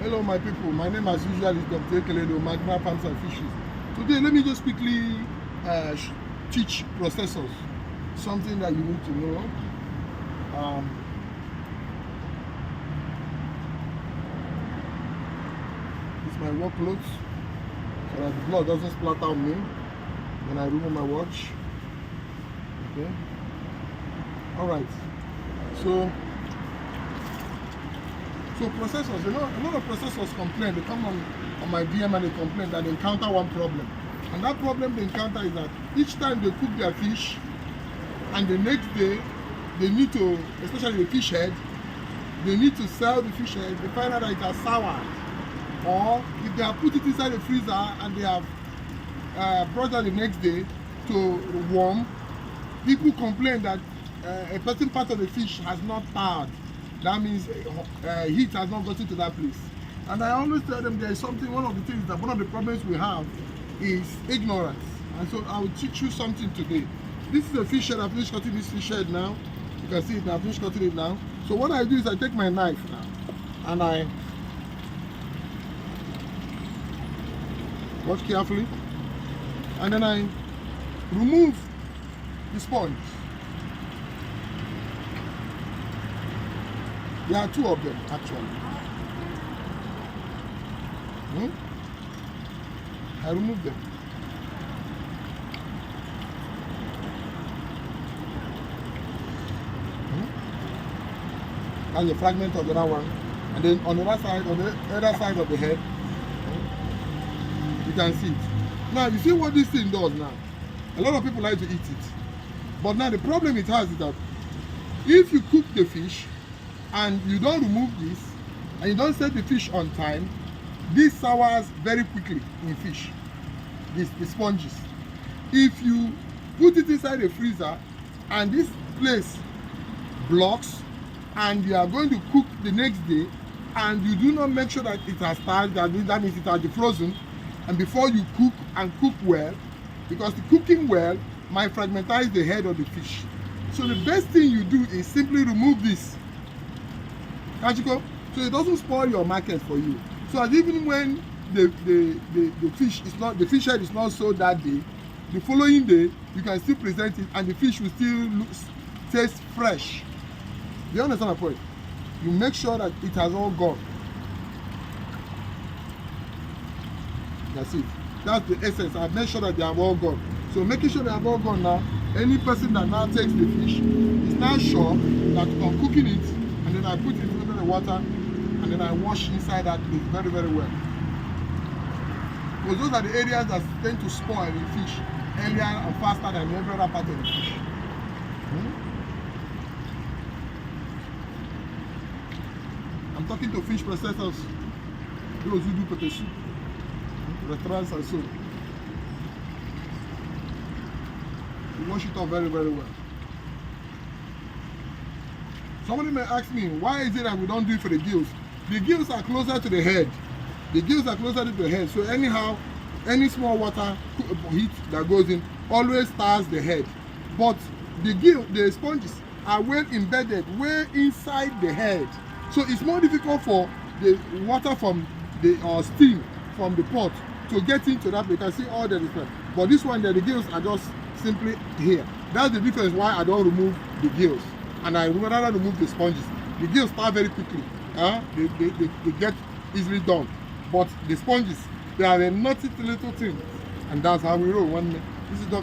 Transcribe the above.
Hello my people, my name as usual is Dr. EKELEDO, MAGNIFICATFARMS and Fishes. Today let me just quickly teach processors something that you need to know. It's my work clothes so that the blood doesn't splatter on me when I remove my watch. Okay. Alright. So processors, a lot of processors complain. They come on my DM and they complain that they encounter one problem. And that problem they encounter is that each time they cook their fish and the next day they need to, especially the fish head, they need to sell the fish head. They find out that it has soured. Or if they have put it inside the freezer and they have brought it the next day to warm, people complain that a certain part of the fish has not soured. That means heat has not gotten to that place. And I always tell them there is something, one of the problems we have is ignorance. And so I will teach you something today. This is a fish head. I finished cutting this fish head now. You can see it now, I finished cutting it now. So what I do is I take my knife now and I watch carefully. And then I remove the sponge. There are two of them actually. I remove them. And the fragment of the other one. And then on the other side, on the other side of the head, you can see it. Now you see what this thing does now. A lot of people like to eat it. But now the problem it has is that if you cook the fish and you don't remove this and you don't set the fish on time, this sours very quickly in fish, the sponges. If you put it inside the freezer and this place blocks and you are going to cook the next day and you do not make sure that it has started, that means it has defrozen, and before you cook and cook well, because the cooking well might fragmentize the head of the fish. So the best thing you do is simply remove this. Can't you go? So it doesn't spoil your market for you. So as even when the fish head is not sold that day, the following day you can still present it and the fish will still taste fresh. Do you understand my point? You make sure that it has all gone. That's it. That's the essence. I've made sure that they have all gone. So making sure they have all gone now, any person that now takes the fish is now sure that on cooking it, and then I put it into the water and then I wash inside that place very, very well. Because those are the areas that tend to spoil in fish earlier and faster than every other part of the fish. I'm talking to fish processors, those who do pepper soup, restaurants and so. You wash it off very, very well. Somebody may ask me, why is it that we don't do it for the gills? The gills are closer to the head. The gills are closer to the head. So anyhow, any small water heat that goes in always stars the head. But the sponges are well embedded way inside the head. So it's more difficult for the water from the steam from the pot to get into that. You can see all the difference. But this one, the gills are just simply here. That's the difference why I don't remove the gills. And I rather remove the sponges. The gills start very quickly. They get easily done. But the sponges, they are a naughty little thing. And that's how we roll. This is Dr.